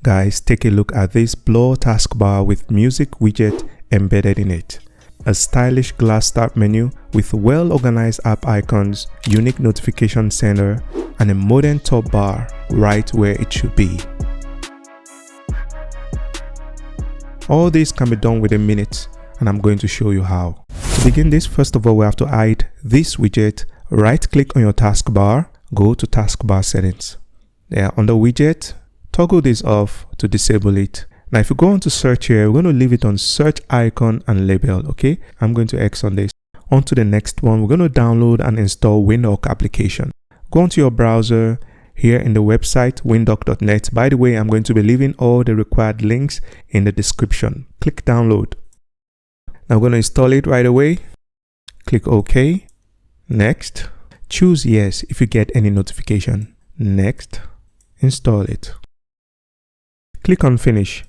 guys, take a look at this blur taskbar with music widget embedded in it. A stylish glass start menu with well-organized app icons, unique notification center, and a modern top bar right where it should be. All this can be done within minutes, and I'm going to show you how. To begin this, first of all, we have to hide this widget. Right-click on your taskbar, go to taskbar settings. There, under widget, toggle this off to disable it. Now, if you go on to search here, we're going to leave it on search icon and label, okay? I'm going to X on this. On to the next one, we're going to download and install WindHawk application. Go onto your browser here in the website, windhawk.net. By the way, I'm going to be leaving all the required links in the description. Click download. Now, we're going to install it right away. Click OK. Next. Choose yes if you get any notification. Next. Install it. Click on finish.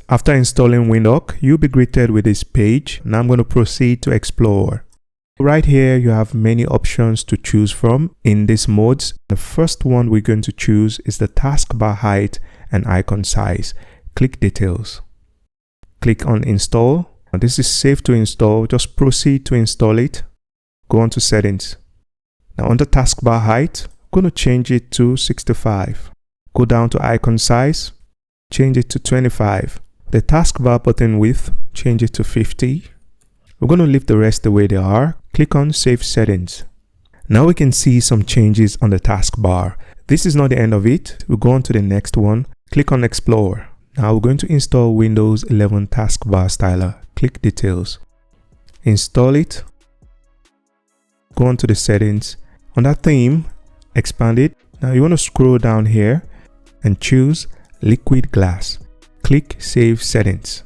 After installing WindHawk, you'll be greeted with this page. Now I'm going to proceed to explore. Right here, you have many options to choose from in these modes. The first one we're going to choose is the taskbar height and icon size. Click details. Click on install. Now, this is safe to install. Just proceed to install it. Go on to settings. Now under taskbar height, I'm going to change it to 65. Go down to icon size, change it to 25. The taskbar button width, change it to 50. We're going to leave the rest the way they are. Click on Save Settings. Now we can see some changes on the taskbar. This is not the end of it. We'll go on to the next one. Click on Explore. Now we're going to install Windows 11 Taskbar Styler. Click Details. Install it. Go on to the settings. Under Theme, expand it. Now you want to scroll down here and choose Liquid Glass. Click Save Settings.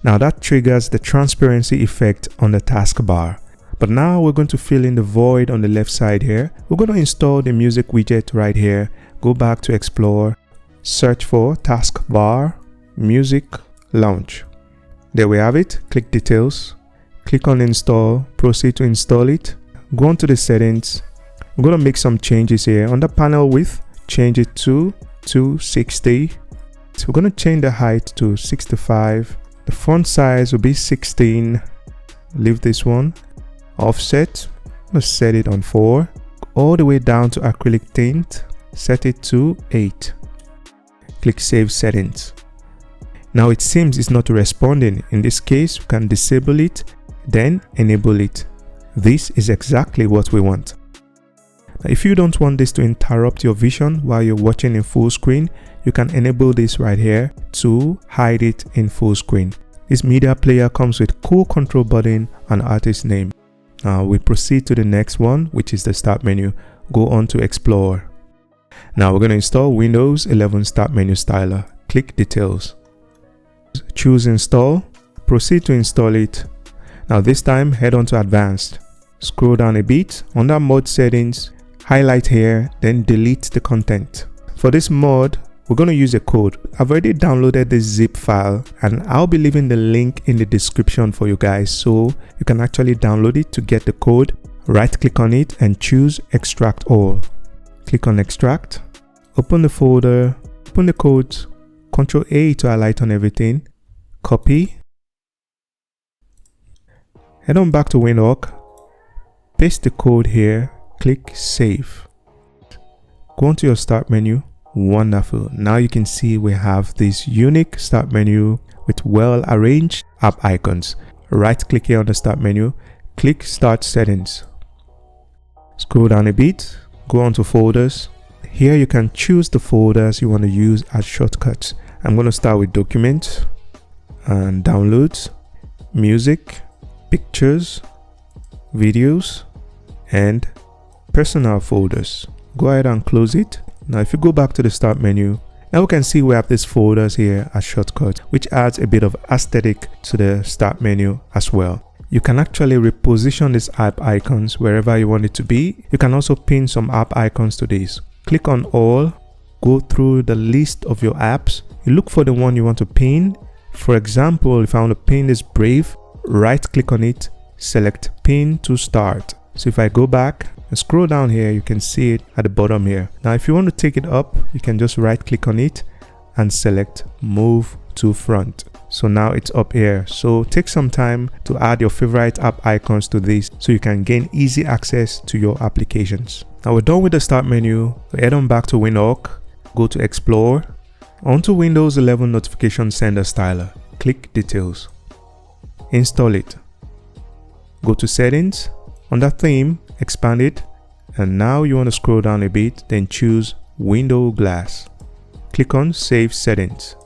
Now that triggers the transparency effect on the taskbar. But now we're going to fill in the void on the left side here. We're going to install the music widget right here. Go back to Explore, search for Taskbar, Music, Launch. There we have it. Click Details. Click on Install. Proceed to install it. Go on to the settings. I'm going to make some changes here. Under panel width, change it to 260. So we're going to change the height to 65. The font size will be 16. Leave this one. Offset, let's set it on 4. All the way down to acrylic tint, set it to 8. Click Save Settings. Now it seems it's not responding. In this case, we can disable it, then enable it. This is exactly what we want. Now, if you don't want this to interrupt your vision while you're watching in full screen, you can enable this right here to hide it in full screen. This media player comes with cool control button and artist name. Now we proceed to the next one, which is the start menu. Go on to Explore. Now we're going to install Windows 11 Start Menu Styler. Click Details. Choose Install. Proceed to install it. Now this time head on to Advanced. Scroll down a bit. Under Mod Settings, highlight here, then delete the content. For this mod, we're going to use a code. I've already downloaded this zip file and I'll be leaving the link in the description for you guys so you can actually download it to get the code. Right click on it and choose Extract All. Click on Extract. Open the folder, open the codes, Ctrl A to highlight on everything. Copy. Head on back to WindHawk. Paste the code here. Click Save. Go onto your start menu. Wonderful. Now you can see we have this unique start menu with well arranged app icons. Right click here on the start menu, click Start Settings. Scroll down a bit, go on to folders. Here you can choose the folders you want to use as shortcuts. I'm going to start with Documents and Downloads, Music, Pictures, Videos, and Personal folders. Go ahead and close it. Now if you go back to the start menu, now we can see we have these folders here as shortcuts, which adds a bit of aesthetic to the start menu as well. You can actually reposition these app icons wherever you want it to be. You can also pin some app icons to these. Click on all, go through the list of your apps. You look for the one you want to pin. For example, if I want to pin this Brave, right click on it, select Pin to Start. So if I go back and scroll down here, you can see it at the bottom here. Now if you want to take it up, you can just right click on it and select move to front. So now it's up here. So take some time to add your favorite app icons to this so you can gain easy access to your applications. Now we're done with the start menu. We head on back to WindHawk, go to explore, onto Windows 11 notification sender styler. Click details, install it, go to settings, under theme, expand it, and now you want to scroll down a bit, then choose window glass. Click on save settings.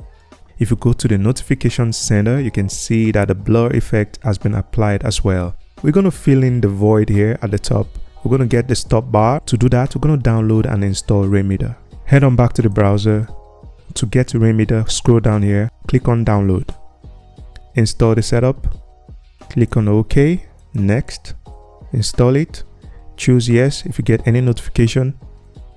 If you go to the notification center, you can see that the blur effect has been applied as well. We're going to fill in the void here at the top. We're going to get the stop bar. To do that, we're going to download and install Rainmeter. Head on back to the browser. To get to Rainmeter, scroll down here, click on download. Install the setup, click on OK, next, install it, choose yes if you get any notification,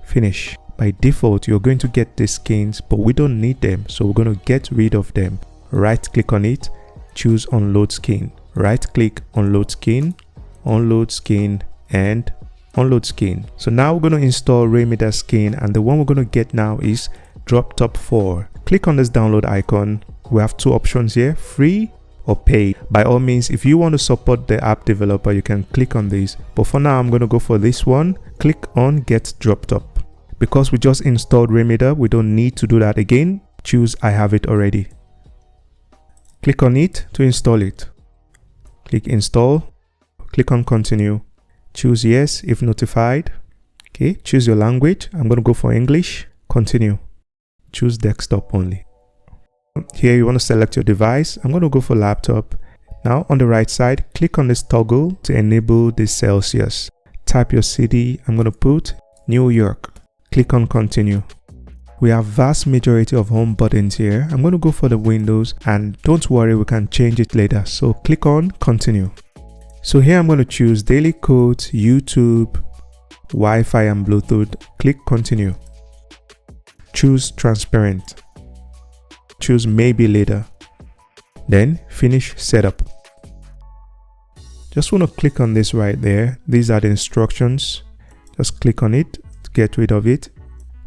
finish. By default, you're going to get these skins, but we don't need them, so we're going to get rid of them. Right click on it, choose unload skin, right click, unload skin, and unload skin. So now we're going to install Rainmeter skin, and the one we're going to get now is DropTop 4. Click on this download icon. We have two options here, free or paid. By all means, if you want to support the app developer, you can click on this, but for now I'm going to go for this one. Click on get DropTop. Because we just installed Rainmeter, we don't need to do that again. Choose I have it already. Click on it to install it. Click install, click on continue, choose yes if notified. Okay, choose your language. I'm going to go for English. Continue, choose desktop only. Here you want to select your device. I'm going to go for laptop. Now on the right side, click on this toggle to enable the Celsius. Type your city. I'm going to put New York. Click on continue. We have vast majority of home buttons here. I'm going to go for the Windows, and don't worry, we can change it later. So click on continue. So here I'm going to choose daily codes, YouTube, Wi-Fi and Bluetooth. Click continue. Choose transparent. Choose maybe later. Then finish setup. Just want to click on this right there. These are the instructions. Just click on it to get rid of it.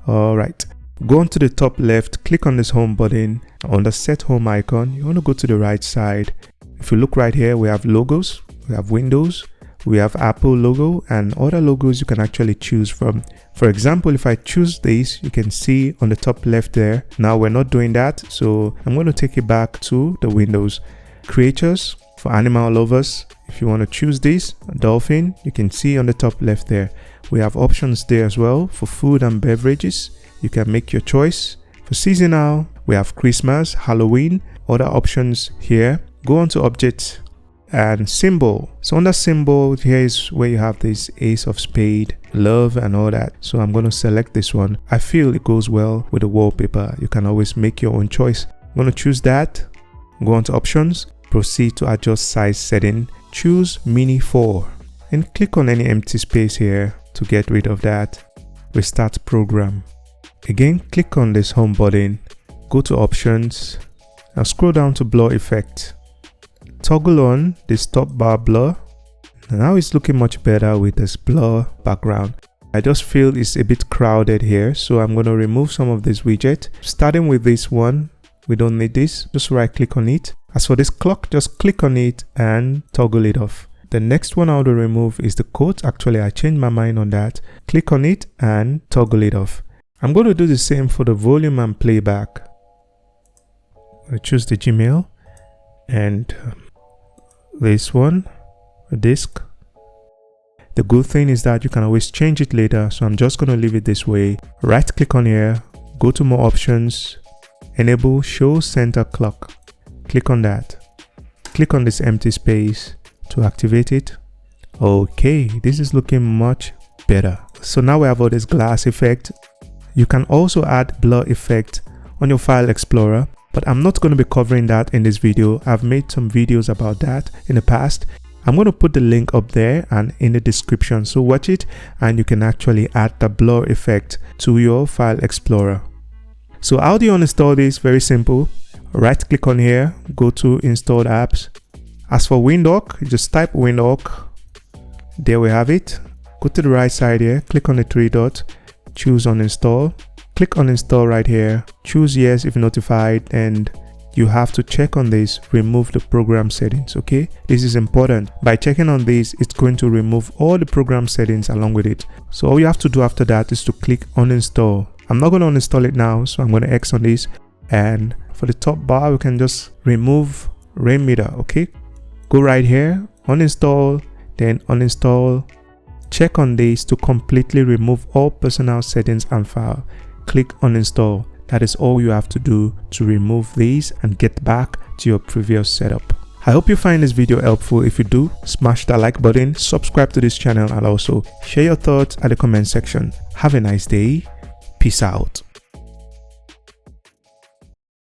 Alright. Go on to the top left, click on this home button. On the set home icon, you want to go to the right side. If you look right here, we have logos, we have Windows, we have Apple logo, and other logos you can actually choose from. For example, if I choose this, you can see on the top left there. Now we're not doing that, so I'm going to take it back to the Windows. Creatures for animal lovers. If you want to choose this, dolphin, you can see on the top left there. We have options there as well for food and beverages. You can make your choice. For seasonal, we have Christmas, Halloween, other options here. Go on to objects and symbol. So under symbol, here is where you have this ace of spade, love and all that. So I'm going to select this one. I feel it goes well with the wallpaper. You can always make your own choice. I'm going to choose that. Go on to options, proceed to adjust size setting, choose mini 4 and click on any empty space here to get rid of that. Restart program. Again, click on this home button, go to options, now scroll down to blur effect. Toggle on the stop bar blur. Now it's looking much better with this blur background. I just feel it's a bit crowded here, so I'm going to remove some of this widget. Starting with this one, we don't need this, just right click on it. As for this clock, just click on it and toggle it off. The next one I want to remove is the quote. Actually, I changed my mind on that. Click on it and toggle it off. I'm going to do the same for the volume and playback. I choose the Gmail and this one, a disk. The good thing is that you can always change it later, so I'm just going to leave it this way. Right click on here, go to more options, enable show center clock. Click on that. Click on this empty space to activate it. Okay, this is looking much better. So now we have all this glass effect. You can also add blur effect on your file explorer, but I'm not going to be covering that in this video. I've made some videos about that in the past. I'm going to put the link up there and in the description, so watch it and you can actually add the blur effect to your file explorer. So how do you uninstall this? Very simple. Right click on here, go to installed apps. As for WindHawk, you just type WindHawk. There we have it. Go to the right side here, click on the three dots, choose uninstall, click uninstall right here, choose yes if notified, and you have to check on this, remove the program settings. Okay, this is important. By checking on this, it's going to remove all the program settings along with it. So all you have to do after that is to click uninstall. I'm not going to uninstall it now, so I'm going to X on this, and for the top bar we can just remove Rainmeter. Okay, go right here, uninstall, then uninstall. Check on this to completely remove all personal settings and file. Click uninstall. That is all you have to do to remove these and get back to your previous setup. I hope you find this video helpful. If you do, smash that like button, subscribe to this channel, and also share your thoughts at the comment section. Have a nice day. Peace out.